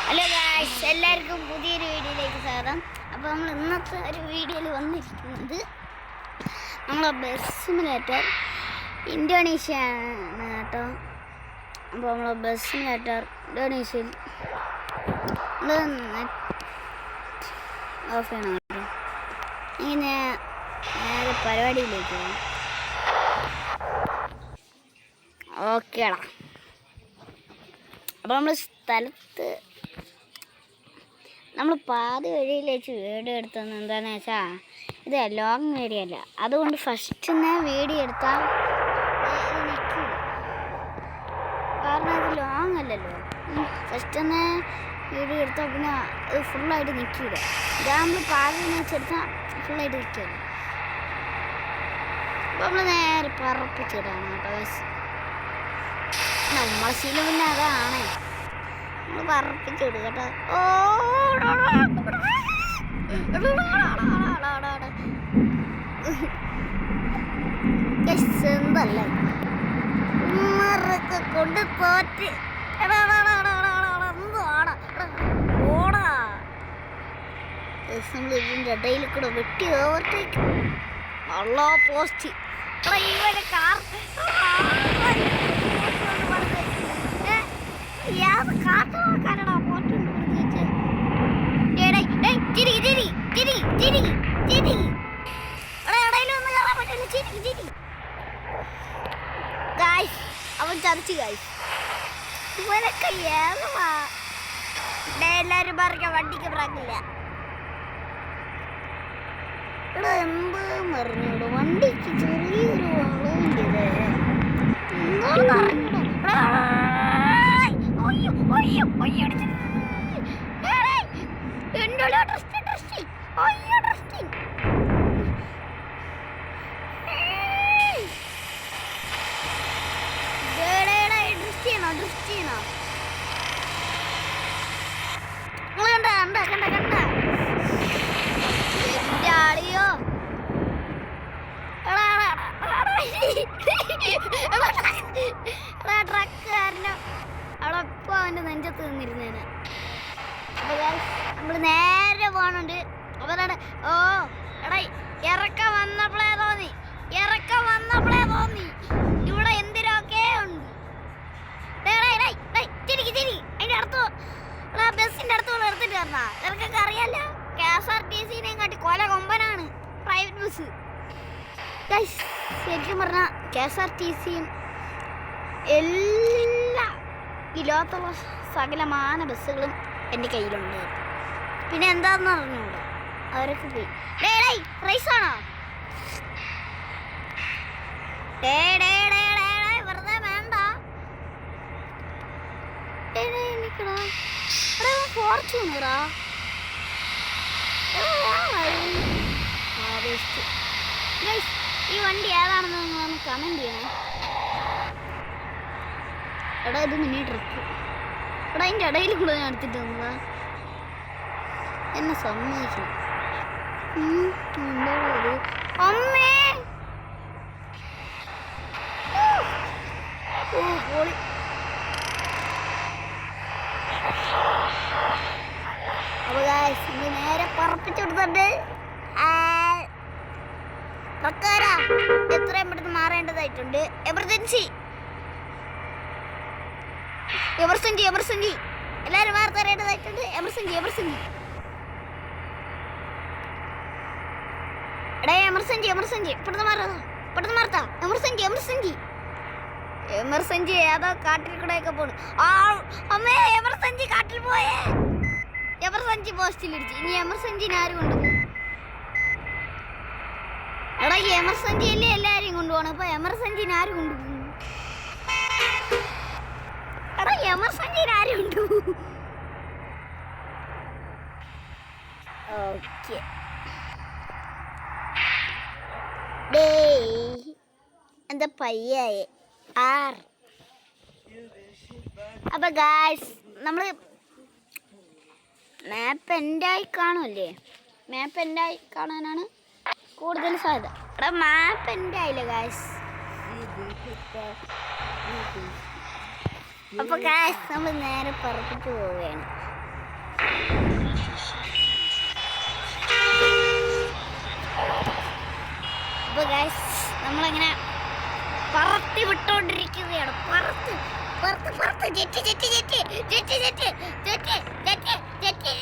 Hello guys, എല്ലാവർക്കും പുതിയൊരു വീഡിയോയിലേക്ക് സ്വാഗതം. അപ്പോൾ നമ്മൾ ഇന്നത്തെ ഒരു വീഡിയോയിൽ വന്നിരിക്കുന്നത് നമ്മളെ ബസ് സിമുലേറ്റർ ഇന്തോനേഷ്യ ആണ് കേട്ടോ. അപ്പോൾ നമ്മളെ ബസ് സിമുലേറ്റർ ഇന്തോനേഷ്യയിൽ ഓഫ് ചെയ്യണം കേട്ടോ. ഇങ്ങനെ നേരെ പരിപാടിയിലേക്ക് പോകാം. ഓക്കേടാ. അപ്പോൾ നമ്മൾ സ്ഥലത്ത് നമ്മൾ പാതി വഴിയിലേക്ക് വീഡിയോ എടുത്തത് എന്താണെന്ന് വെച്ചാൽ ഇത് ലോങ് വീഡിയോ അല്ല, അതുകൊണ്ട് ഫസ്റ്റ് വീഡിയോ എടുത്താൽ കാരണം ഇത് ലോങ് അല്ലല്ലോ. ഫസ്റ്റ് വീഡിയോ എടുത്താൽ പിന്നെ അത് ഫുള്ളായിട്ട് നിൽക്കില്ല. ഇതാ നമ്മൾ പാതി വെച്ചെടുത്താൽ ഫുള്ളായിട്ട് നിൽക്കില്ല. അപ്പോൾ നമ്മൾ നേരെ പറപ്പിച്ചിടാണ് കേട്ടോ. നമ്മളെ ശീലം പിന്നെ അതാണ്, നമ്മൾ പറപ്പിച്ചു വിടും കേട്ടോ. എന്തല്ലേ ഉമ്മറൊക്കെ കൊണ്ട് തോറ്റ് ഓടാ. നമ്മൾ ഇതിൻ്റെ ഇടയിൽ കൂടെ വെട്ടി ഓവർടേക്ക് ഉള്ള പോസ്റ്റ് ഇവരെ കാർ കാട്ടടാ പോട്ടുണ്ട് അവൻ ചതച്ചു ഗായ്സ്. ഇവനൊക്കെ ഏതാ എല്ലാരും പറയാ വണ്ടിക്ക് ബ്രാക്കില്ല. ഇവിടെ എന്ത് മറിഞ്ഞൂടോ, വണ്ടിക്ക് ചെറിയൊരു വളവുണ്ട്. എന്തോന്ന് അറിഞ്ഞൂടോ. ട്രക്കാരനോ അവിടെ ഇപ്പൊ അവൻ്റെ നെഞ്ചത്ത് നിന്നിരുന്നേനെ. അപ്പോൾ നമ്മൾ നേരെ പോകണുണ്ട്. അപ്പോൾ ഓ എടാ ഇറക്കം വന്നപ്പോഴേ തോന്നി ഇവിടെ എന്തിനൊക്കെ ഉണ്ട്. അതിൻ്റെ അടുത്ത് ബസ്സിൻ്റെ അടുത്ത് എടുത്തിട്ട് വരണ ഇറക്കൊക്കെ അറിയാലോ. KSRTCനെയും കാട്ടി കൊല കൊമ്പനാണ് പ്രൈവറ്റ് ബസ്. ശരിക്കും പറഞ്ഞാൽ KSRTCയും എല്ലാ ഈ ലോകത്തുള്ള സകലമാന ബസ്സുകളും എൻ്റെ കയ്യിലുണ്ട്. പിന്നെ എന്താണെന്ന് അറിഞ്ഞൂടെ, അവരൊക്കെ പോയി. റൈസാണോ വെറുതെ വേണ്ട. ഫോർച്യൂണറാ ഈ വണ്ടി ഏതാണെന്ന് നിങ്ങളൊന്ന് കമൻറ്റ് ചെയ്യണേ. എടാ ഇത് മിനി ട്രക്ക്. എടാ അതിൻ്റെ ഇടയിൽ കൂടെ ഞാൻ എടുത്തിട്ട് വന്നതാ. എന്നെ സമ്മതിക്കണം. അമ്മേ പോളി. അപ്പോൾ നമ്മൾ നേരെ പറപ്പിച്ചെടുത്തിട്ട് ട്രക്കാരാ എത്രയും പെട്ടെന്ന് മാറേണ്ടതായിട്ടുണ്ട്. എമർജൻസി എല്ലാവരും വാർത്ത അറിയേണ്ടതായിട്ടുണ്ട്. എമർജൻസി എടാ എമർജൻസി പെട്ടെന്ന് മാറത്താ. എമർജൻസി ഏതോ കാട്ടിൽ കൂടെയൊക്കെ പോണു. അമ്മേ എമർജൻസി കാട്ടിൽ പോയേ. എമർജൻസി പോസ്റ്റിലിടിച്ച്. ഇനി എമർജൻസിന് ആരും കൊണ്ടുപോകും. എടാ എമർജൻസി അല്ലേ എല്ലാവരെയും കൊണ്ടുപോകണം. അപ്പൊ എമർജൻസിന് ആരും കൊണ്ടുപോകും. എടാ എമർജൻസിന് ആരും കൊണ്ടുപോകും. ഓക്കെ എന്താ പയ്യായേ ആർ. അപ്പൊ ഗായ്സ് നമ്മള് മാപ്പ് എൻഡായി കാണുമല്ലേ. മാപ്പ് എൻഡായി കാണാനാണ് കൂടുതൽ സാധ്യത. എടാ മാപ്പ് എൻഡായില്ലേ ഗായ്സ്. അപ്പോൾ ഗായ്സ് നമ്മൾ നേരെ പുറത്തേക്ക് പോവുകയാണ്. അപ്പോൾ ഗൈസ് നമ്മളങ്ങനെ പറത്തി വിട്ടോണ്ടിരിക്കുകയാണ്. പറത്ത് പറത്ത് പറത്ത് jet jet jet jet jet jet jet jet jet